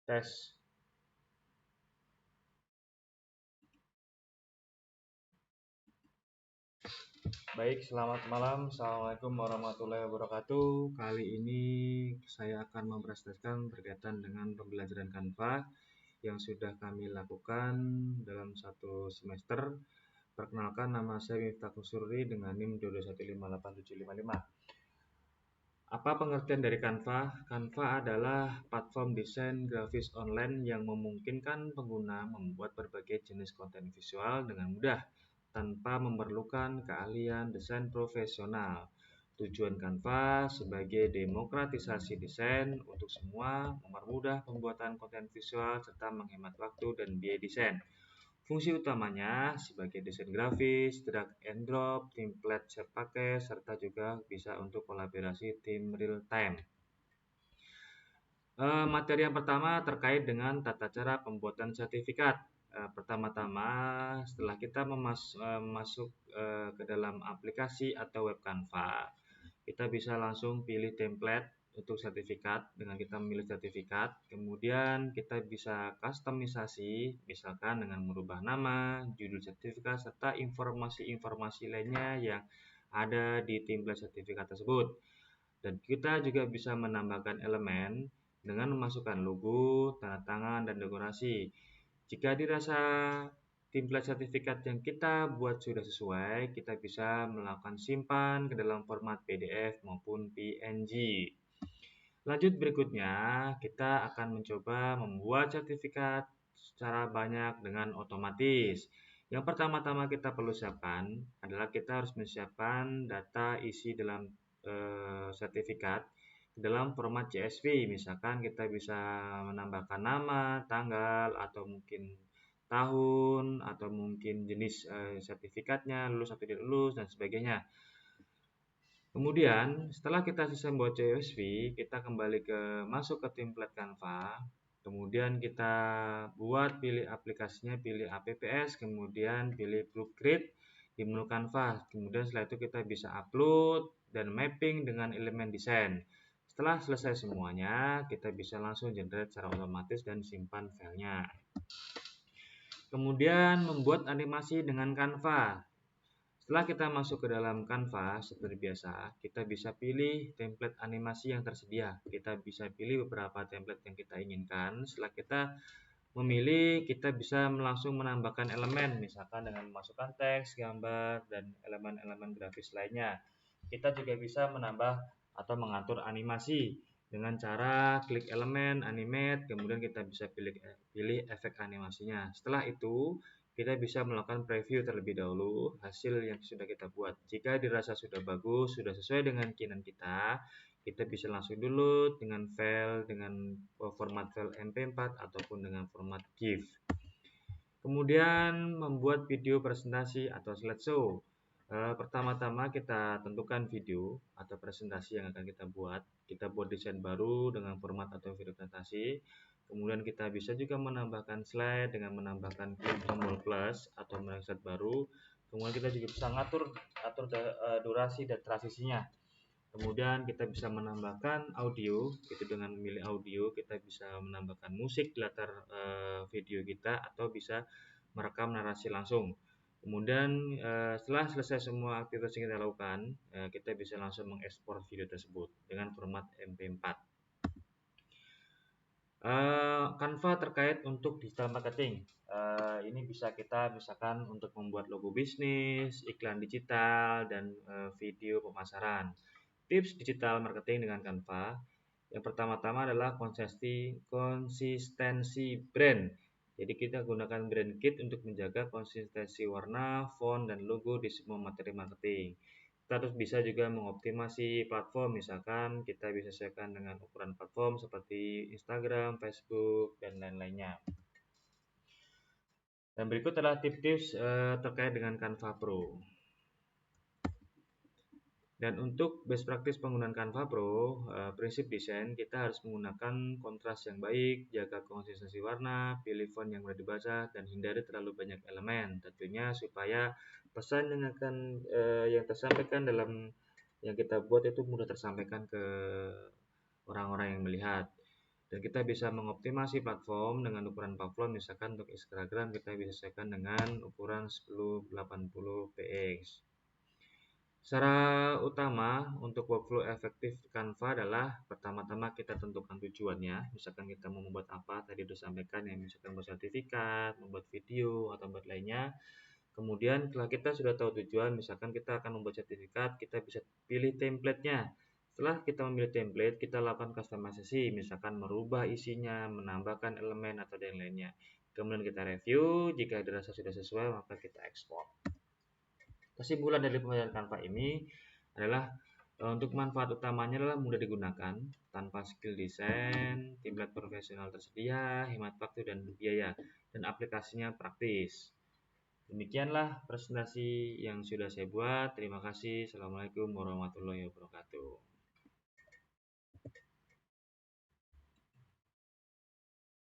Tes. Baik, selamat malam. Assalamualaikum warahmatullahi wabarakatuh. Kali ini saya akan mempresentasikan berkaitan dengan pembelajaran Canva yang sudah kami lakukan dalam satu semester. Perkenalkan, nama saya Miftah Kusuri dengan NIM 2215875. Apa pengertian dari Canva? Canva adalah platform desain grafis online yang memungkinkan pengguna membuat berbagai jenis konten visual dengan mudah tanpa memerlukan keahlian desain profesional. Tujuan Canva sebagai demokratisasi desain untuk semua, mempermudah pembuatan konten visual serta menghemat waktu dan biaya desain. Fungsi utamanya sebagai desain grafis, drag and drop, template siap pakai, serta juga bisa untuk kolaborasi tim real time. Materi yang pertama terkait dengan tata cara pembuatan sertifikat. Pertama-tama, setelah kita masuk ke dalam aplikasi atau web Canva, kita bisa langsung pilih template untuk sertifikat dengan kita memilih sertifikat. Kemudian kita bisa kustomisasi, misalkan dengan merubah nama, judul sertifikat, serta informasi-informasi lainnya yang ada di template sertifikat tersebut. Dan kita juga bisa menambahkan elemen dengan memasukkan logo, tanda tangan, dan dekorasi. Jika dirasa template sertifikat yang kita buat sudah sesuai, kita bisa melakukan simpan ke dalam format PDF maupun PNG. Lanjut berikutnya, kita akan mencoba membuat sertifikat secara banyak dengan otomatis. Yang pertama-tama kita perlu siapkan adalah kita harus menyiapkan data isi dalam sertifikat dalam format CSV. Misalkan kita bisa menambahkan nama, tanggal, atau mungkin tahun, atau mungkin jenis sertifikatnya, lulus atau tidak lulus, dan sebagainya. Kemudian setelah kita selesai membuat CSV, kita kembali masuk ke template Canva. Kemudian kita pilih aplikasinya, pilih apps, kemudian pilih Procreate di menu Canva. Kemudian setelah itu kita bisa upload dan mapping dengan elemen desain. Setelah selesai semuanya, kita bisa langsung generate secara otomatis dan simpan filenya. Kemudian membuat animasi dengan Canva. Setelah kita masuk ke dalam Canva, seperti biasa, kita bisa pilih template animasi yang tersedia. Kita bisa pilih beberapa template yang kita inginkan. Setelah kita memilih, kita bisa langsung menambahkan elemen, misalkan dengan memasukkan teks, gambar, dan elemen-elemen grafis lainnya. Kita juga bisa menambah atau mengatur animasi dengan cara klik elemen, animate, kemudian kita bisa pilih efek animasinya. Setelah itu, kita bisa melakukan preview terlebih dahulu hasil yang sudah kita buat. Jika dirasa sudah bagus, sudah sesuai dengan keinginan kita bisa langsung download dengan file dengan format file MP4 ataupun dengan format GIF. Kemudian membuat video presentasi atau slideshow. Pertama-tama kita tentukan video atau presentasi yang akan kita buat. Kita buat desain baru dengan format atau video presentasi. Kemudian kita bisa juga menambahkan slide dengan menambahkan klik tombol plus atau slide baru. Kemudian kita juga bisa atur durasi dan transisinya. Kemudian kita bisa menambahkan audio, itu dengan memilih audio kita bisa menambahkan musik di latar video kita atau bisa merekam narasi langsung. Kemudian setelah selesai semua aktivitas yang kita lakukan, kita bisa langsung mengekspor video tersebut dengan format MP4. Canva terkait untuk digital marketing. Ini bisa kita misalkan untuk membuat logo bisnis, iklan digital, dan video pemasaran. Tips digital marketing dengan Canva. Yang pertama-tama adalah konsistensi brand. Jadi kita gunakan brand kit untuk menjaga konsistensi warna, font, dan logo di semua materi marketing. Kita terus bisa juga mengoptimasi platform, misalkan kita bisa sesuaikan dengan ukuran platform seperti Instagram, Facebook, dan lain-lainnya. Dan berikut adalah tips-tips terkait dengan Canva Pro. Dan untuk best practice penggunaan Canva Pro, prinsip desain kita harus menggunakan kontras yang baik, jaga konsistensi warna, pilih font yang mudah dibaca, dan hindari terlalu banyak elemen. Tentunya supaya pesan yang tersampaikan dalam yang kita buat itu mudah tersampaikan ke orang-orang yang melihat. Dan kita bisa mengoptimasi platform dengan ukuran pavlon, misalkan untuk Instagram kita bisa sesuaikan dengan ukuran 1080 px. Secara utama untuk workflow efektif Canva adalah pertama-tama kita tentukan tujuannya. Misalkan kita mau membuat apa, tadi sudah sampaikan ya, misalkan membuat sertifikat, membuat video, atau membuat lainnya. Kemudian setelah kita sudah tahu tujuan, misalkan kita akan membuat sertifikat, kita bisa pilih template-nya. Setelah kita memilih template, kita lakukan customization, misalkan merubah isinya, menambahkan elemen atau yang lainnya. Kemudian kita review, jika dirasa sudah sesuai maka kita ekspor. Kesimpulan dari pembelajaran Canva ini adalah untuk manfaat utamanya adalah mudah digunakan, tanpa skill desain, template profesional tersedia, hemat waktu dan biaya, dan aplikasinya praktis. Demikianlah presentasi yang sudah saya buat. Terima kasih. Assalamualaikum warahmatullahi wabarakatuh.